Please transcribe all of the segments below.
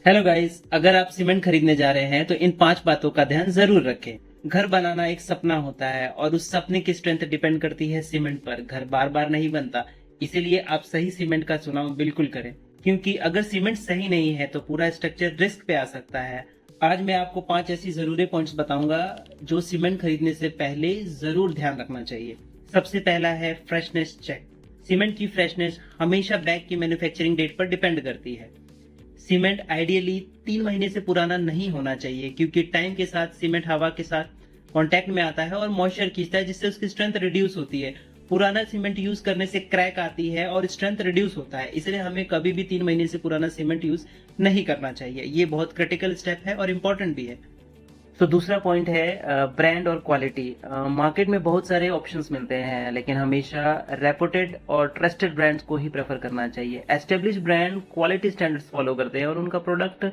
Hello guys, अगर आप cement खरीदने जा रहे हैं तो इन 5 बातों का ध्यान जरूर रखें। घर बनाना एक सपना होता है और उस सपने की स्ट्रेंथ डिपेंड करती है सीमेंट पर। घर बार बार नहीं बनता, इसीलिए आप सही सीमेंट का चुनाव बिल्कुल करें, क्योंकि अगर सीमेंट सही नहीं है तो पूरा स्ट्रक्चर रिस्क पे आ सकता है। आज मैं आपको 5 ऐसी जरूरी पॉइंट्स बताऊंगा जो सीमेंट खरीदने से पहले जरूर ध्यान रखना चाहिए। सबसे पहला है फ्रेशनेस चेक। सीमेंट की फ्रेशनेस हमेशा बैग की मैन्युफैक्चरिंग डेट पर डिपेंड करती है। सीमेंट आइडियली 3 महीने से पुराना नहीं होना चाहिए, क्योंकि टाइम के साथ सीमेंट हवा के साथ कांटेक्ट में आता है और मॉइस्चर खींचता है, जिससे उसकी स्ट्रेंथ रिड्यूस होती है। पुराना सीमेंट यूज करने से क्रैक आती है और स्ट्रेंथ रिड्यूस होता है, इसलिए हमें कभी भी 3 महीने से पुराना सीमेंट यूज नहीं करना चाहिए। ये बहुत क्रिटिकल स्टेप है और इम्पोर्टेंट भी है। तो दूसरा पॉइंट है ब्रांड और क्वालिटी। मार्केट में बहुत सारे ऑप्शंस मिलते हैं, लेकिन हमेशा रेपुटेड और ट्रस्टेड ब्रांड्स को ही प्रेफर करना चाहिए। Establish brand quality standards follow करते हैं और उनका प्रोडक्ट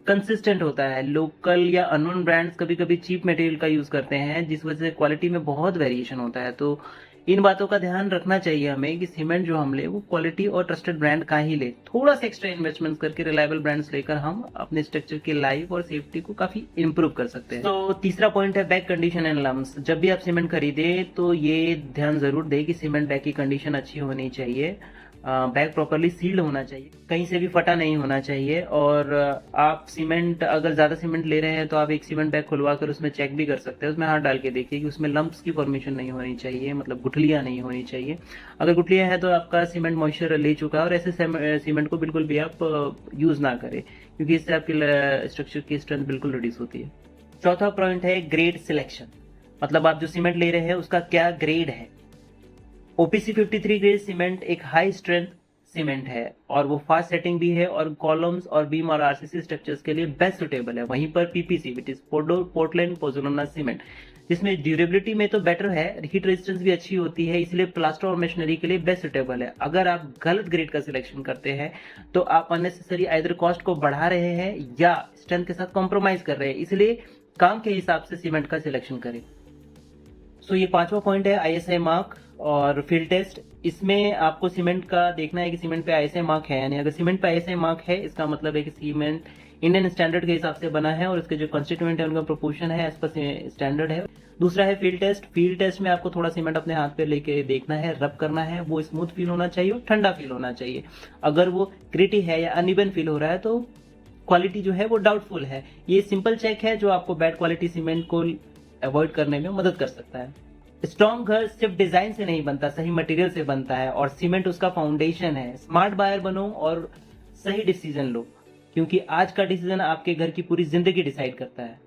कंसिस्टेंट होता है। लोकल या अननोन ब्रांड्स कभी कभी चीप मटेरियल का यूज करते हैं, जिस वजह से क्वालिटी में बहुत वेरिएशन होता है। तो इन बातों का ध्यान रखना चाहिए हमें कि सीमेंट जो हम ले वो क्वालिटी और ट्रस्टेड ब्रांड का ही ले। थोड़ा सा एक्स्ट्रा इन्वेस्टमेंट करके रिलायबल ब्रांड्स लेकर हम अपने स्ट्रक्चर की लाइफ और सेफ्टी को काफी इंप्रूव कर सकते हैं। तो तीसरा पॉइंट है बैग कंडीशन एंड लम्स। जब भी आप सीमेंट खरीदे तो ये ध्यान जरूर दे कि सीमेंट बैग की कंडीशन अच्छी होनी चाहिए, बैग प्रॉपरली सील्ड होना चाहिए, कहीं से भी फटा नहीं होना चाहिए। और आप सीमेंट अगर ज्यादा सीमेंट ले रहे हैं तो आप एक सीमेंट बैग खुलवा कर उसमें चेक भी कर सकते हैं। उसमें हाथ डाल के देखिए कि उसमें लंप्स की फॉर्मेशन नहीं होनी चाहिए, मतलब गुठलियां नहीं होनी चाहिए। अगर गुठलियां हैं तो आपका सीमेंट मॉइस्चर ले चुका है और ऐसे सीमेंट को बिल्कुल भी आप यूज ना करें, क्योंकि इससे आपकी स्ट्रक्चर की स्ट्रेंथ बिल्कुल रिड्यूस होती है। चौथा पॉइंट है ग्रेड सिलेक्शन। मतलब आप जो सीमेंट ले रहे हैं उसका क्या ग्रेड है। ओपीसी 53 ग्रेड सीमेंट एक हाई स्ट्रेंथ सीमेंट है और वो फास्ट सेटिंग भी है और कॉलम्स और बीम और आरसीसी स्ट्रक्चर्स के लिए बेस्ट सुटेबल है। वहीं पर PPC which is Portland pozzolana cement, जिसमें ड्यूरेबिलिटी में तो बेटर है, हीट रेजिस्टेंस भी अच्छी होती है, इसलिए प्लास्टर और मशीनरी के लिए बेस्ट सुटेबल है। अगर आप गलत ग्रेड का सिलेक्शन करते हैं तो आप अननेसेसरी आइदर कॉस्ट को बढ़ा रहे हैं या स्ट्रेंथ के साथ कॉम्प्रोमाइज कर रहे हैं, इसलिए काम के हिसाब से सीमेंट का सिलेक्शन करें। सो ये पांचवा पॉइंट है आईएसआई मार्क और फील्ड टेस्ट। इसमें आपको सीमेंट का देखना है कि सीमेंट पे आईएसआई मार्क है या नहीं। अगर सीमेंट पे आईएसआई मार्क है, इसका मतलब है कि सीमेंट इंडियन स्टैंडर्ड के हिसाब से बना है और उसके जो कंस्टिट्यूएंट है उनका प्रोपोर्शन है एज पर स्टैंडर्ड है। दूसरा है फील्ड टेस्ट। फील्ड टेस्ट में आपको थोड़ा सीमेंट अपने हाथ पे लेके देखना है, रब करना है, वो स्मूथ फील होना चाहिए और ठंडा फील होना चाहिए। अगर वो ग्रिटी है या अनइवन फील हो रहा है तो क्वालिटी जो है वो डाउटफुल है। ये सिंपल चेक है जो आपको बैड क्वालिटी सीमेंट को अवॉइड करने में मदद कर सकता है। स्ट्रॉन्ग घर सिर्फ डिजाइन से नहीं बनता, सही मटेरियल से बनता है और सीमेंट उसका फाउंडेशन है। स्मार्ट बायर बनो और सही डिसीजन लो, क्योंकि आज का डिसीजन आपके घर की पूरी जिंदगी डिसाइड करता है।